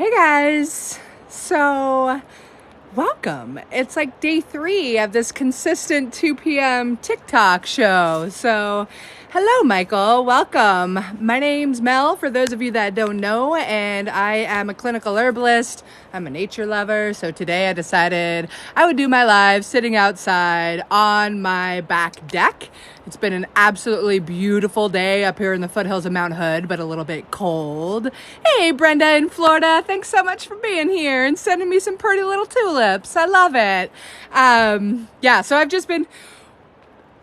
Hey guys, so welcome. It's like day 3 of this consistent 2 p.m. TikTok show. So hello, Michael. Welcome. My name's Mel, for those of you that don't know, and I am a clinical herbalist. I'm a nature lover. So today I decided I would do my live sitting outside on my back deck. It's been an absolutely beautiful day up here in the foothills of Mount Hood, but a little bit cold. Hey, Brenda in Florida. Thanks so much for being here and sending me some pretty little tulips. I love it. So I've just been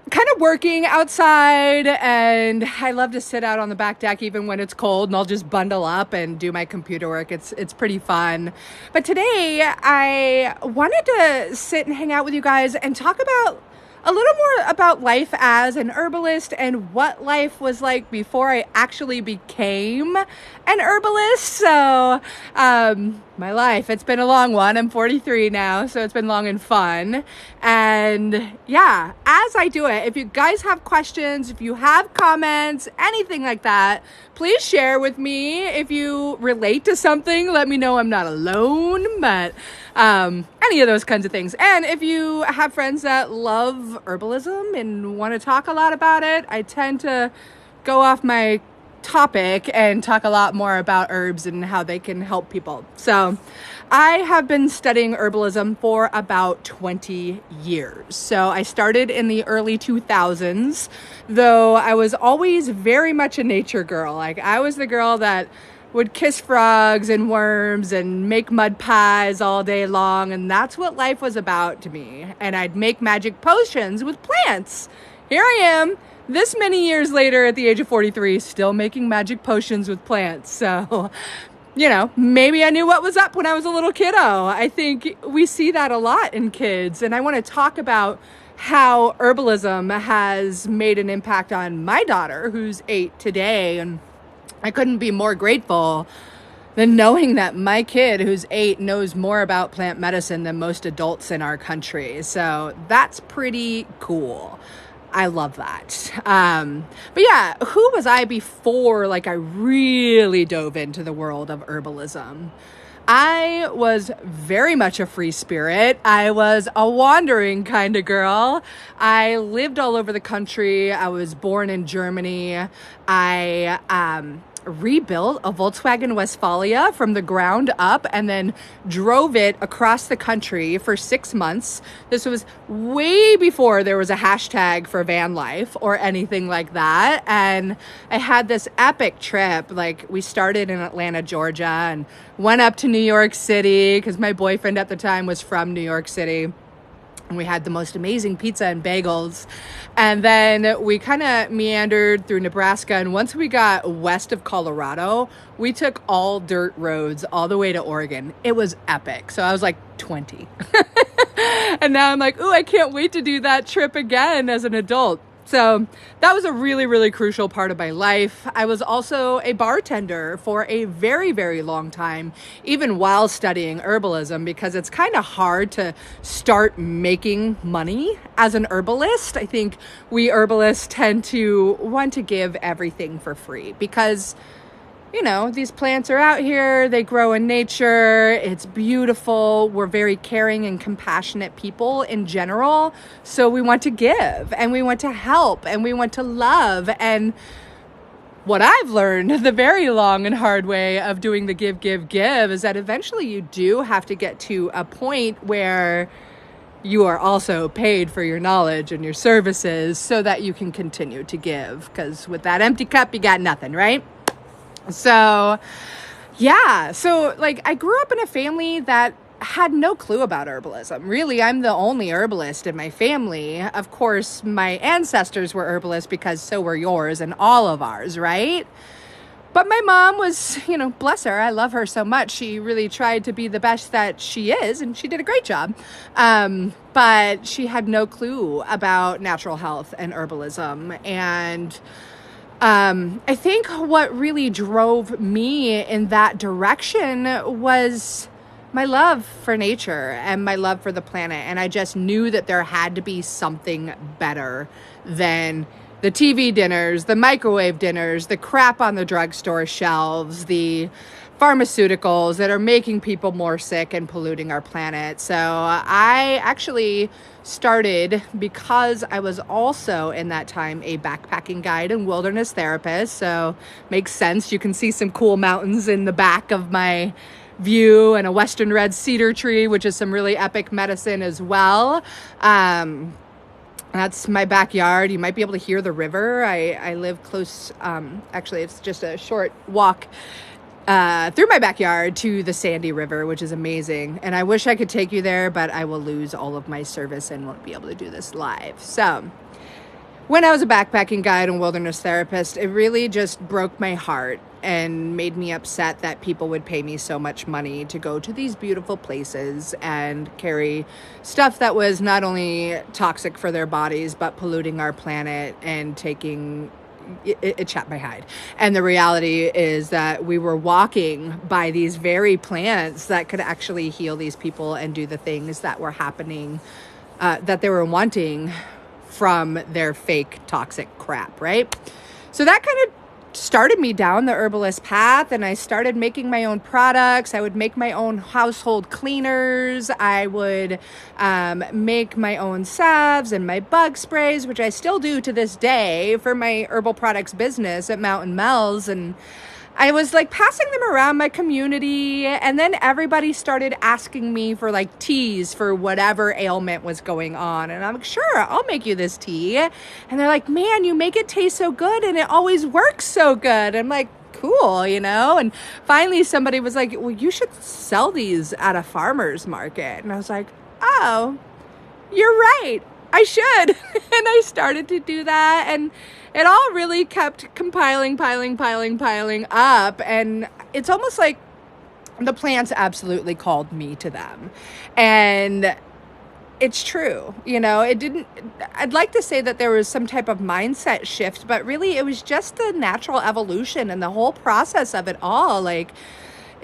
kind of working outside, and I love to sit out on the back deck even when it's cold, and I'll just bundle up and do my computer work. It's pretty fun. But today I wanted to sit and hang out with you guys and talk about a little more about life as an herbalist and what life was like before I actually became an herbalist. So, my life, it's been a long one. I'm 43 now, so it's been long and fun. And yeah, as I do it, if you guys have questions, if you have comments, anything like that, please share with me. If you relate to something, let me know I'm not alone, but any of those kinds of things. And if you have friends that love herbalism and want to talk a lot about it, I tend to go off my topic and talk a lot more about herbs and how they can help people. So I have been studying herbalism for about 20 years. So I started in the early 2000s, though I was always very much a nature girl. Like, I was the girl that would kiss frogs and worms and make mud pies all day long. And that's what life was about to me. And I'd make magic potions with plants. Here I am, this many years later at the age of 43, still making magic potions with plants. So, maybe I knew what was up when I was a little kiddo. I think we see that a lot in kids. And I want to talk about how herbalism has made an impact on my daughter, who's 8 today. And I couldn't be more grateful than knowing that my kid, who's 8, knows more about plant medicine than most adults in our country. So that's pretty cool. I love that. But yeah, who was I before I really dove into the world of herbalism? I was very much a free spirit. I was a wandering kind of girl. I lived all over the country. I was born in Germany. I rebuilt a Volkswagen Westfalia from the ground up and then drove it across the country for 6 months. This was way before there was a hashtag for van life or anything like that. And I had this epic trip. We started in Atlanta, Georgia, and went up to New York City because my boyfriend at the time was from New York City. And we had the most amazing pizza and bagels. And then we kind of meandered through Nebraska. And once we got west of Colorado, we took all dirt roads all the way to Oregon. It was epic. So I was 20. And now I'm ooh, I can't wait to do that trip again as an adult. So that was a really, really crucial part of my life. I was also a bartender for a very, very long time, even while studying herbalism, because it's kind of hard to start making money as an herbalist. I think we herbalists tend to want to give everything for free because these plants are out here, they grow in nature, it's beautiful, we're very caring and compassionate people in general, so we want to give, and we want to help, and we want to love. And what I've learned the very long and hard way of doing the give is that eventually you do have to get to a point where you are also paid for your knowledge and your services so that you can continue to give, because with that empty cup, you got nothing, right? So, yeah. So, I grew up in a family that had no clue about herbalism. Really, I'm the only herbalist in my family. Of course, my ancestors were herbalists because so were yours and all of ours, right? But my mom was, bless her, I love her so much. She really tried to be the best that she is, and she did a great job. But she had no clue about natural health and herbalism. And I think what really drove me in that direction was my love for nature and my love for the planet. And I just knew that there had to be something better than the TV dinners, the microwave dinners, the crap on the drugstore shelves, the pharmaceuticals that are making people more sick and polluting our planet. So I actually started, because I was also in that time a backpacking guide and wilderness therapist. So makes sense. You can see some cool mountains in the back of my view, and a western red cedar tree, which is some really epic medicine as well. That's my backyard. You might be able to hear the river. I live close. Actually, it's just a short walk through my backyard to the Sandy River, which is amazing. And I wish I could take you there, but I will lose all of my service and won't be able to do this live. So when I was a backpacking guide and wilderness therapist, it really just broke my heart and made me upset that people would pay me so much money to go to these beautiful places and carry stuff that was not only toxic for their bodies, but polluting our planet and taking it chapped my hide. And the reality is that we were walking by these very plants that could actually heal these people and do the things that were happening, that they were wanting from their fake toxic crap, right? So that kind of started me down the herbalist path, and I started making my own products. I would make my own household cleaners. I would make my own salves and my bug sprays, which I still do to this day for my herbal products business at Mountain Mel's. And I was like passing them around my community, and then everybody started asking me for like teas for whatever ailment was going on. And I'm like, sure, I'll make you this tea. And they're like, man, you make it taste so good and it always works so good. I'm like, cool, you know? And finally somebody was like, well, you should sell these at a farmer's market. And I was like, oh, you're right, I should. And I started to do that, and it all really kept piling up. And it's almost like the plants absolutely called me to them. And it's true, you know, I'd like to say that there was some type of mindset shift, but really it was just the natural evolution and the whole process of it all. Like,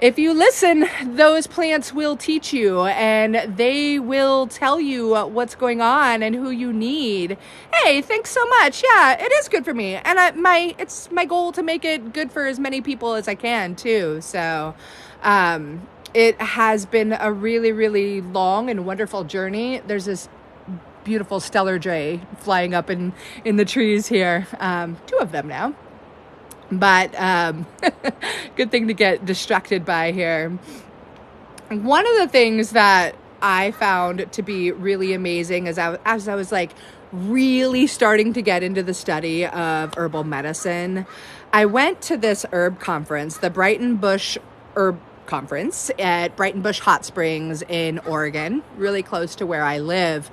if you listen, those plants will teach you, and they will tell you what's going on and who you need. Hey, thanks so much. Yeah, it is good for me. And it's my goal to make it good for as many people as I can too. So, it has been a really, really long and wonderful journey. There's this beautiful stellar jay flying up in the trees here. 2 of them now. But good thing to get distracted by here. One of the things that I found to be really amazing as I was like really starting to get into the study of herbal medicine, I went to this herb conference, the Brighton Bush Herb Conference at Brighton Bush Hot Springs in Oregon, really close to where I live.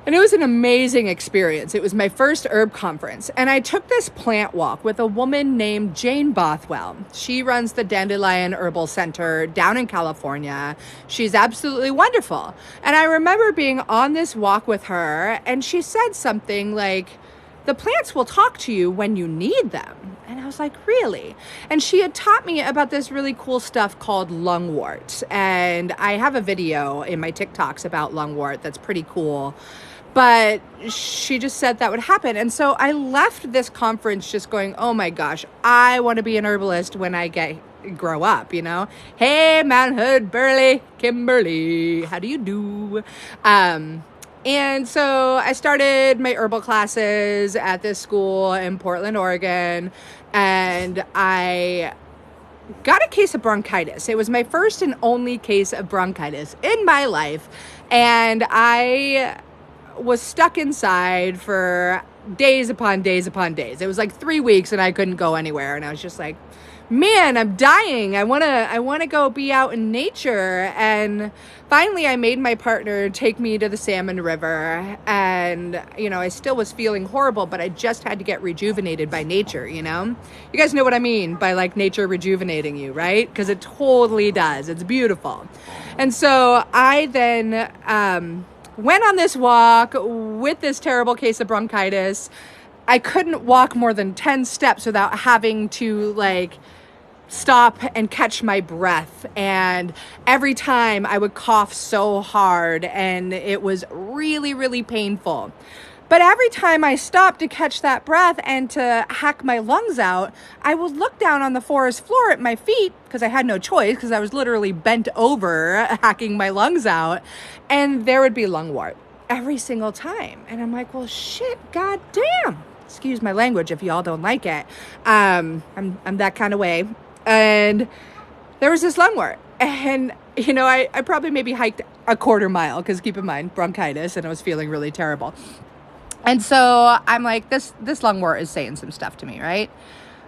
And it was an amazing experience. It was my first herb conference. And I took this plant walk with a woman named Jane Bothwell. She runs the Dandelion Herbal Center down in California. She's absolutely wonderful. And I remember being on this walk with her, and she said something like, the plants will talk to you when you need them. And I was like, really? And she had taught me about this really cool stuff called lungwort. And I have a video in my TikToks about lungwort that's pretty cool. But she just said that would happen. And so I left this conference just going, oh my gosh, I want to be an herbalist when I grow up, you know? Hey, Mount Hood, Burley, Kimberly, how do you do? And so I started my herbal classes at this school in Portland, Oregon, and I got a case of bronchitis. It was my first and only case of bronchitis in my life. And I was stuck inside for days upon days upon days. It was like 3 weeks and I couldn't go anywhere. And I was just like, man, I'm dying. I want to go be out in nature. And finally I made my partner take me to the Salmon River. And, you know, I still was feeling horrible, but I just had to get rejuvenated by nature, you know? You guys know what I mean by like nature rejuvenating you, right? Because it totally does. It's beautiful. And so I then went on this walk with this terrible case of bronchitis. I couldn't walk more than 10 steps without having to like stop and catch my breath. And every time I would cough so hard, and it was really, really painful. But every time I stopped to catch that breath and to hack my lungs out, I would look down on the forest floor at my feet, because I had no choice, because I was literally bent over hacking my lungs out, and there would be lungwort every single time. And I'm like, well, shit, god damn. Excuse my language if y'all don't like it. I'm that kind of way. And there was this lungwort. And, I probably maybe hiked a quarter mile, because keep in mind, bronchitis, and I was feeling really terrible. And so I'm like, this lungwort is saying some stuff to me, right?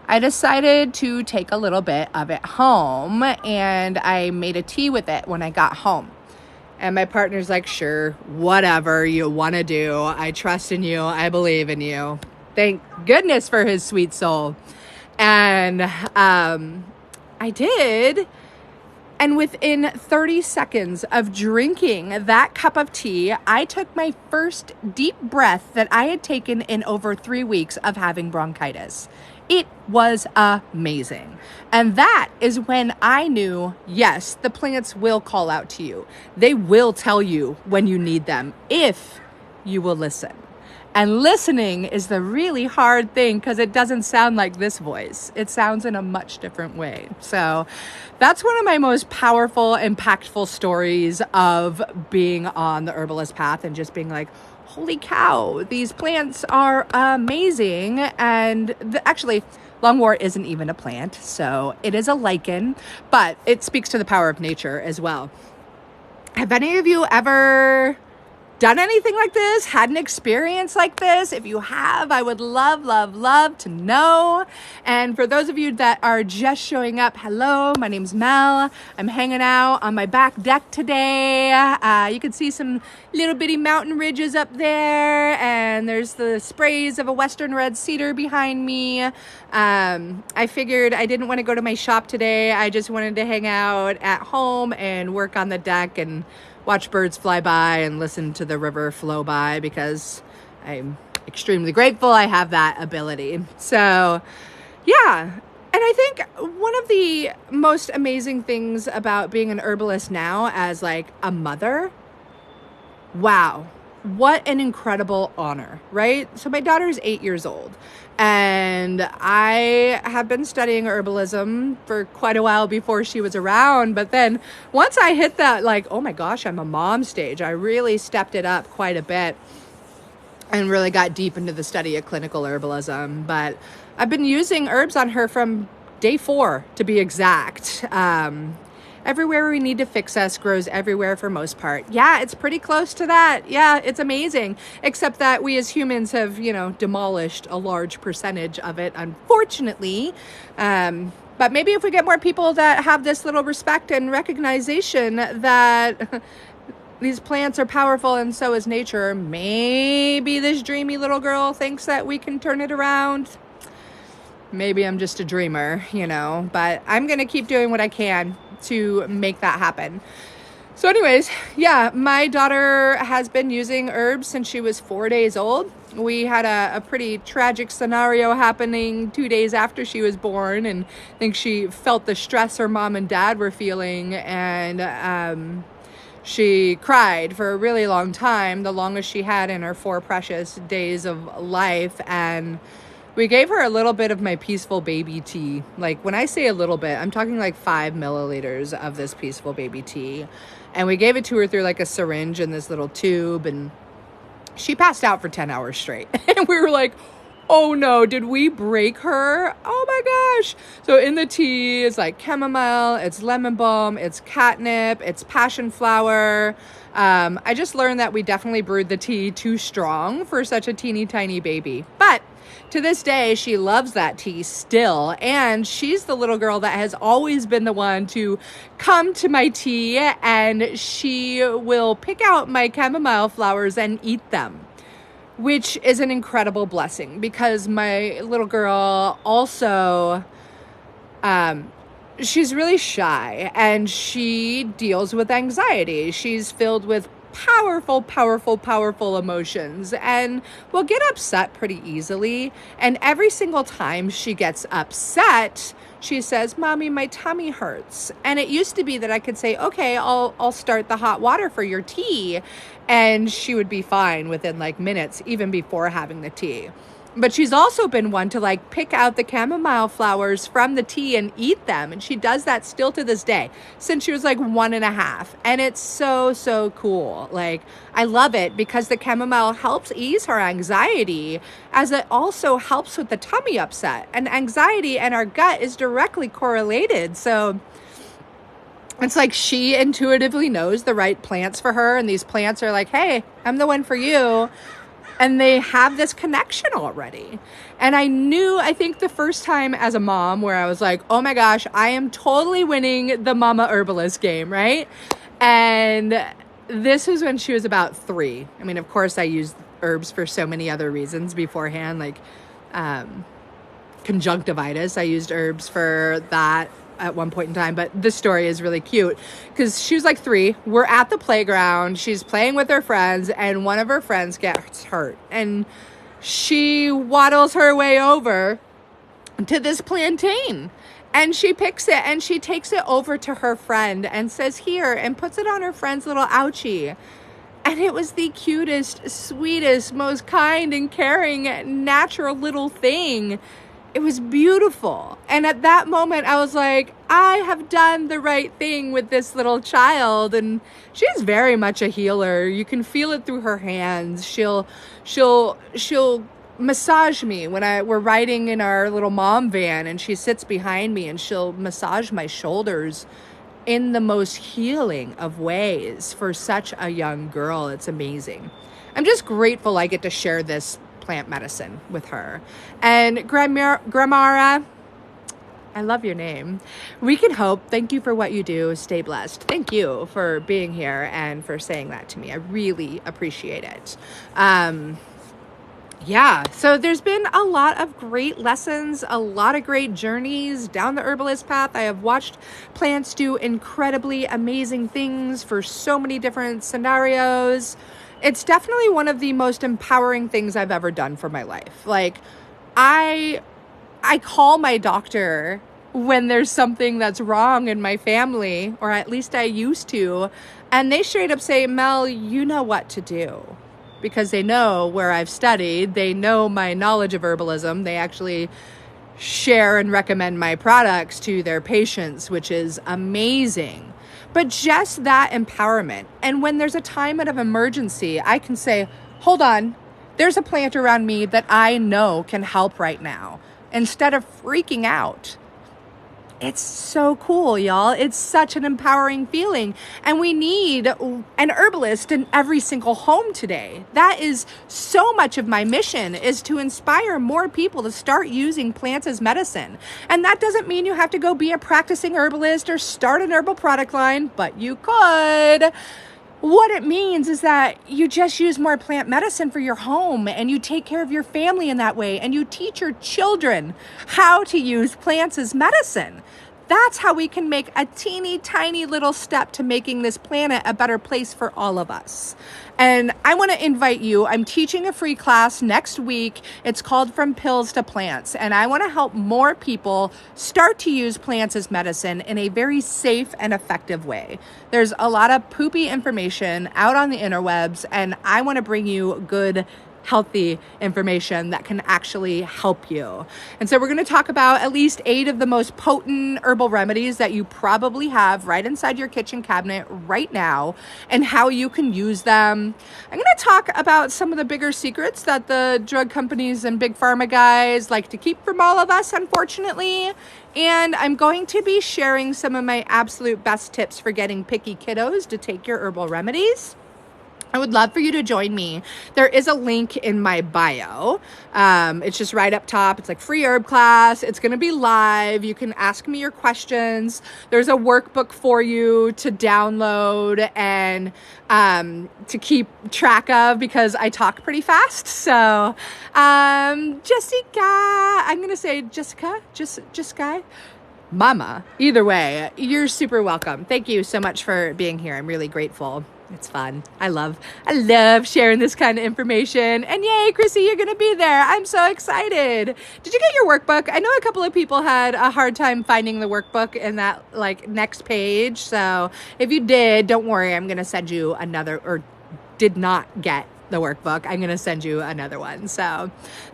I decided to take a little bit of it home, and I made a tea with it when I got home. And my partner's like, sure, whatever you want to do. I trust in you. I believe in you. Thank goodness for his sweet soul. And I did. And within 30 seconds of drinking that cup of tea, I took my first deep breath that I had taken in over 3 weeks of having bronchitis. It was amazing. And that is when I knew, yes, the plants will call out to you. They will tell you when you need them, if you will listen. And listening is the really hard thing, because it doesn't sound like this voice. It sounds in a much different way. So that's one of my most powerful, impactful stories of being on the herbalist path, and just being like, holy cow, these plants are amazing. And actually, lungwort isn't even a plant, so it is a lichen, but it speaks to the power of nature as well. Have any of you ever done anything like this? Had an experience like this? If you have, I would love to know. And for those of you that are just showing up, hello, my name's Mel. I'm hanging out on my back deck today. You can see some little bitty mountain ridges up there, and there's the sprays of a western red cedar behind me. I figured I didn't want to go to my shop today. I just wanted to hang out at home and work on the deck and watch birds fly by and listen to the river flow by, because I'm extremely grateful I have that ability. So, yeah. And I think one of the most amazing things about being an herbalist now as like a mother, wow, what an incredible honor, right? So my daughter's 8 years old, and I have been studying herbalism for quite a while before she was around. But then once I hit that, like, oh my gosh, I'm a mom stage, I really stepped it up quite a bit and really got deep into the study of clinical herbalism. But I've been using herbs on her from day 4, to be exact. Everywhere we need to fix us grows everywhere for most part. Yeah, it's pretty close to that. Yeah, it's amazing. Except that we as humans have, demolished a large percentage of it, unfortunately. But maybe if we get more people that have this little respect and recognition that these plants are powerful and so is nature, maybe this dreamy little girl thinks that we can turn it around. Maybe I'm just a dreamer, but I'm going to keep doing what I can to make that happen. So anyways, yeah, my daughter has been using herbs since she was 4 days old. We had a pretty tragic scenario happening 2 days after she was born, and I think she felt the stress her mom and dad were feeling, and she cried for a really long time, the longest she had in her 4 precious days of life. And we gave her a little bit of my peaceful baby tea. Like, when I say a little bit, I'm talking like 5 milliliters of this peaceful baby tea. And we gave it to her through like a syringe in this little tube, and she passed out for 10 hours straight. And we were like, oh no, did we break her? Oh my gosh. So in the tea, it's like chamomile, it's lemon balm, it's catnip, it's passion flower. I just learned that we definitely brewed the tea too strong for such a teeny tiny baby. But to this day, she loves that tea still. And she's the little girl that has always been the one to come to my tea, and she will pick out my chamomile flowers and eat them, which is an incredible blessing, because my little girl also, she's really shy and she deals with anxiety. She's filled with powerful, powerful, powerful emotions and will get upset pretty easily. And every single time she gets upset, she says, "Mommy, my tummy hurts." And it used to be that I could say, "Okay, I'll start the hot water for your tea." And she would be fine within like minutes, even before having the tea. But she's also been one to like pick out the chamomile flowers from the tea and eat them. And she does that still to this day since she was like 1.5. And it's so, so cool. Like, I love it because the chamomile helps ease her anxiety, as it also helps with the tummy upset. And anxiety and our gut is directly correlated. So it's like she intuitively knows the right plants for her. And these plants are like, "Hey, I'm the one for you." And they have this connection already. And I think the first time as a mom where I was like, "Oh my gosh, I am totally winning the mama herbalist game," right? And this was when she was about 3. I mean, of course I used herbs for so many other reasons beforehand, like conjunctivitis. I used herbs for that at one point in time, but this story is really cute because she was like 3. We're at the playground. She's playing with her friends and one of her friends gets hurt and she waddles her way over to this plantain and she picks it and she takes it over to her friend and says, "Here," and puts it on her friend's little ouchie. And it was the cutest, sweetest, most kind and caring, natural little thing. It was beautiful. And at that moment, I was like, I have done the right thing with this little child. And she's very much a healer. You can feel it through her hands. She'll massage me when we're riding in our little mom van and she sits behind me and she'll massage my shoulders in the most healing of ways for such a young girl. It's amazing. I'm just grateful I get to share this plant medicine with her. And Gramara, I love your name. We can hope. Thank you for what you do. Stay blessed. Thank you for being here and for saying that to me. I really appreciate it. So there's been a lot of great lessons, a lot of great journeys down the herbalist path. I have watched plants do incredibly amazing things for so many different scenarios. It's definitely one of the most empowering things I've ever done for my life. Like, I call my doctor when there's something that's wrong in my family, or at least I used to, and they straight up say, "Mel, you know what to do." Because they know where I've studied, they know my knowledge of herbalism. They actually share and recommend my products to their patients, which is amazing. But just that empowerment. And when there's a time of emergency, I can say, "Hold on, there's a plant around me that I know can help right now," instead of freaking out. It's so cool, y'all. It's such an empowering feeling. And we need an herbalist in every single home today. That is so much of my mission, is to inspire more people to start using plants as medicine. And that doesn't mean you have to go be a practicing herbalist or start an herbal product line, but you could. What it means is that you just use more plant medicine for your home and you take care of your family in that way and you teach your children how to use plants as medicine. That's how we can make a teeny tiny little step to making this planet a better place for all of us. And I want to invite you. I'm teaching a free class next week. It's called From Pills to Plants. And I want to help more people start to use plants as medicine in a very safe and effective way. There's a lot of poopy information out on the interwebs, and I want to bring you good, healthy information that can actually help you. And so we're going to talk about at least 8 of the most potent herbal remedies that you probably have right inside your kitchen cabinet right now and how you can use them. I'm going to talk about some of the bigger secrets that the drug companies and big pharma guys like to keep from all of us, unfortunately. And I'm going to be sharing some of my absolute best tips for getting picky kiddos to take your herbal remedies. I would love for you to join me. There is a link in my bio. It's just right up top. It's like free herb class. It's going to be live. You can ask me your questions. There's a workbook for you to download and to keep track of because I talk pretty fast. So, Jessica, I'm going to say Jessica, Mama. Either way, you're super welcome. Thank you so much for being here. I'm really grateful. It's fun. I love sharing this kind of information. And yay, Chrissy, you're going to be there. I'm so excited. Did you get your workbook? I know a couple of people had a hard time finding the workbook in that like next page. So if you did, don't worry. I'm going to send you another, or did not get the workbook, I'm going to send you another one. So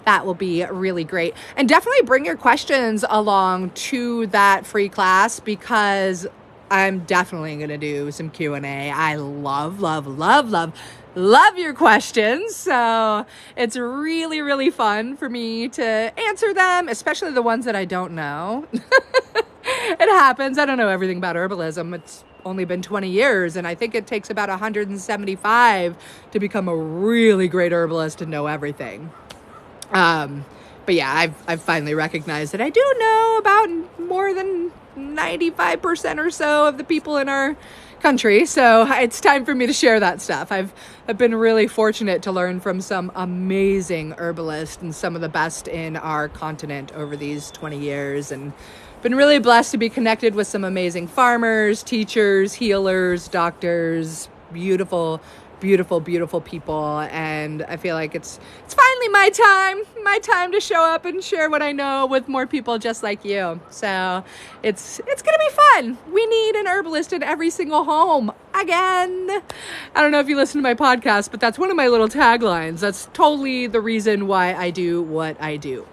that will be really great. And definitely bring your questions along to that free class, because I'm definitely going to do some Q&A. I love your questions. So it's really, really fun for me to answer them, especially the ones that I don't know. It happens. I don't know everything about herbalism. It's only been 20 years, and I think it takes about 175 to become a really great herbalist and know everything. But yeah, I've finally recognized that I do know about more than 95% or so of the people in our country. So it's time for me to share that stuff. I've been really fortunate to learn from some amazing herbalists and some of the best in our continent over these 20 years, and been really blessed to be connected with some amazing farmers, teachers, healers, doctors, beautiful people. And I feel like it's finally my time to show up and share what I know with more people just like you. So it's going to be fun. We need an herbalist in every single home again. I don't know if you listen to my podcast, but that's one of my little taglines. That's totally the reason why I do what I do.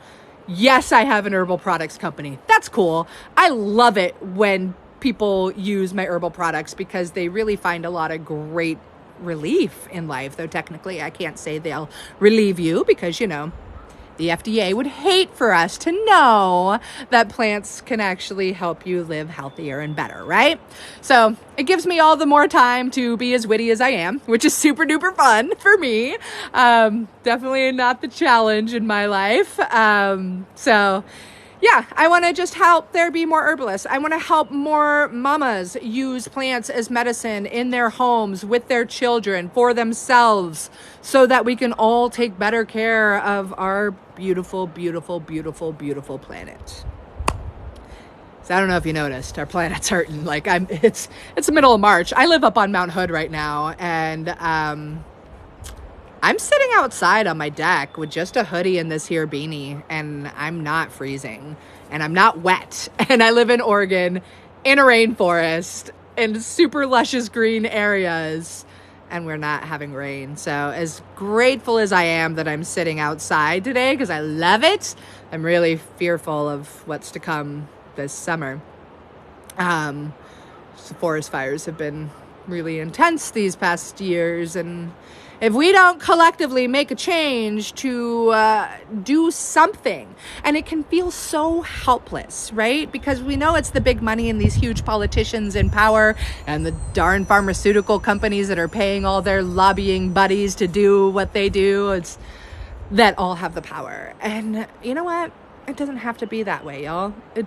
Yes, I have an herbal products company. That's cool. I love it when people use my herbal products because they really find a lot of great relief in life. Though technically I can't say they'll relieve you, because, you know, the FDA would hate for us to know that plants can actually help you live healthier and better, right? So it gives me all the more time to be as witty as I am, which is super duper fun for me. Definitely not the challenge in my life. So yeah, I want to just help there be more herbalists. I want to help more mamas use plants as medicine in their homes, with their children, for themselves, so that we can all take better care of our beautiful, beautiful, beautiful, beautiful planet. So I don't know if you noticed, our planet's hurting. Like it's the middle of March. I live up on Mount Hood right now, and I'm sitting outside on my deck with just a hoodie and this here beanie, and I'm not freezing, and I'm not wet. And I live in Oregon in a rainforest in super luscious green areas, and we're not having rain. So as grateful as I am that I'm sitting outside today, because I love it, I'm really fearful of what's to come this summer. The forest fires have been really intense these past years, and if we don't collectively make a change to do something, and it can feel so helpless, right? Because we know it's the big money and these huge politicians in power and the darn pharmaceutical companies that are paying all their lobbying buddies to do what they do. It's that all have the power. And you know what? It doesn't have to be that way, y'all. It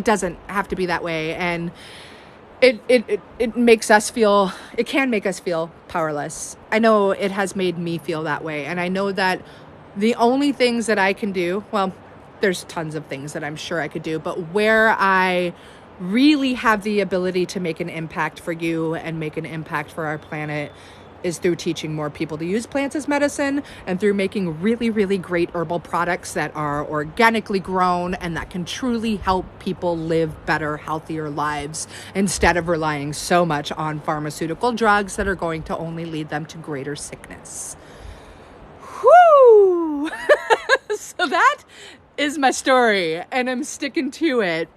doesn't have to be that way. And it makes us feel, it can make us feel powerless. I know it has made me feel that way. And I know that the only things that I can do, well, there's tons of things that I'm sure I could do, but where I really have the ability to make an impact for you and make an impact for our planet is through teaching more people to use plants as medicine, and through making really, really great herbal products that are organically grown and that can truly help people live better, healthier lives, instead of relying so much on pharmaceutical drugs that are going to only lead them to greater sickness. Whoo! So that is my story, and I'm sticking to it.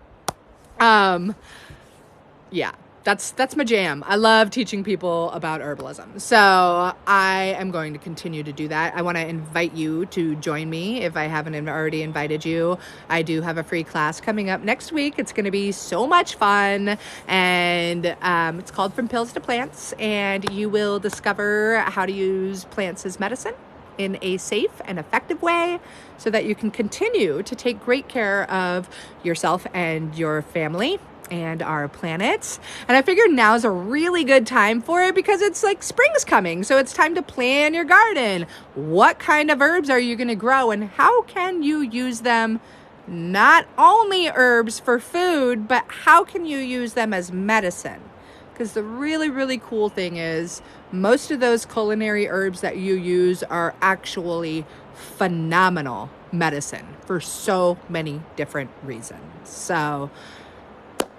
Yeah. That's my jam. I love teaching people about herbalism. So I am going to continue to do that. I want to invite you to join me if I haven't already invited you. I do have a free class coming up next week. It's going to be so much fun. And it's called From Pills to Plants. And you will discover how to use plants as medicine in a safe and effective way, so that you can continue to take great care of yourself and your family and our planet. And I figured now is a really good time for it, because it's like spring's coming. So it's time to plan your garden. What kind of herbs are you going to grow, and how can you use them? Not only herbs for food, but how can you use them as medicine? Because the really, really cool thing is most of those culinary herbs that you use are actually phenomenal medicine for so many different reasons. So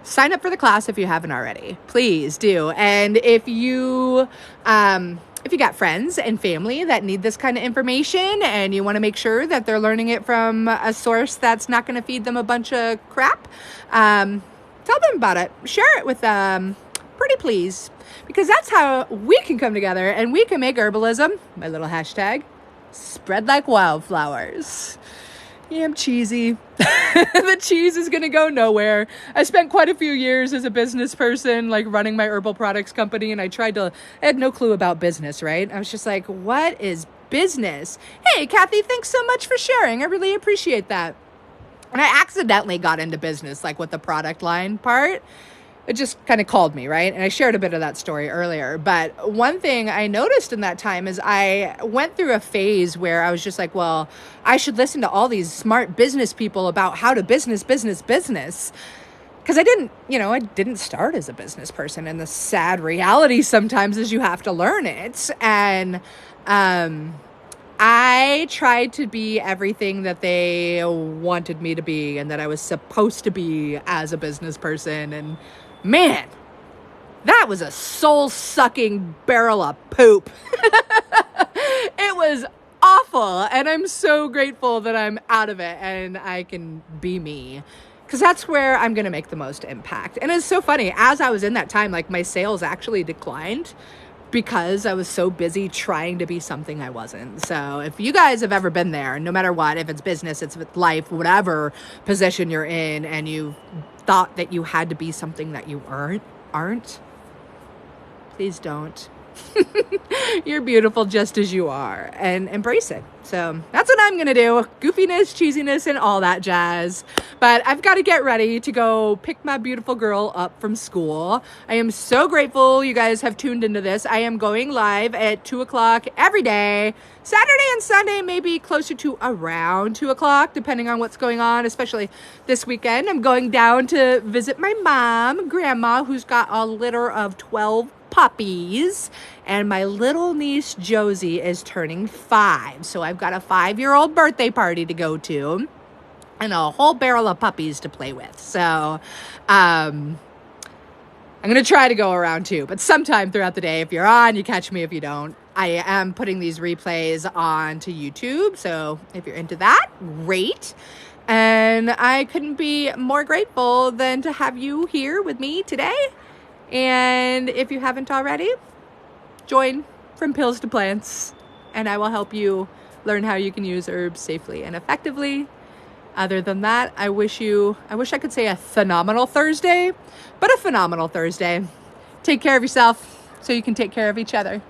sign up for the class if you haven't already. Please do. And if you got friends and family that need this kind of information and you want to make sure that they're learning it from a source that's not going to feed them a bunch of crap, tell them about it. Share it with them. Pretty please. Because that's how we can come together and we can make herbalism, my little hashtag, spread like wildflowers. Yeah, I'm cheesy. The cheese is going to go nowhere. I spent quite a few years as a business person, like running my herbal products company. And I had no clue about business, right? I was just like, what is business? Hey, Kathy, thanks so much for sharing. I really appreciate that. And I accidentally got into business, like with the product line part. It just kind of called me, right? And I shared a bit of that story earlier. But one thing I noticed in that time is I went through a phase where I was just like, well, I should listen to all these smart business people about how to business. Because I didn't start as a business person. And the sad reality sometimes is you have to learn it. And I tried to be everything that they wanted me to be and that I was supposed to be as a business person. And man, that was a soul-sucking barrel of poop. It was awful. And I'm so grateful that I'm out of it and I can be me. Because that's where I'm going to make the most impact. And it's so funny. As I was in that time, like my sales actually declined because I was so busy trying to be something I wasn't. So if you guys have ever been there, no matter what, if it's business, it's life, whatever position you're in, and you thought that you had to be something that you aren't, please don't. You're beautiful just as you are, and embrace it. So that's what I'm going to do. Goofiness, cheesiness, and all that jazz. But I've got to get ready to go pick my beautiful girl up from school. I am so grateful you guys have tuned into this. I am going live at 2:00 every day. Saturday and Sunday, maybe closer to around 2:00, depending on what's going on, especially this weekend. I'm going down to visit my mom, grandma, who's got a litter of 12 puppies, and my little niece Josie is turning 5. So I've got a 5-year-old birthday party to go to and a whole barrel of puppies to play with. So I'm going to try to go around too, but sometime throughout the day, if you're on, you catch me. If you don't, I am putting these replays onto YouTube. So if you're into that, great. And I couldn't be more grateful than to have you here with me today. And if you haven't already, join From Pills to Plants, and I will help you learn how you can use herbs safely and effectively. Other than that, I wish I could say a phenomenal Thursday, but a phenomenal Thursday. Take care of yourself so you can take care of each other.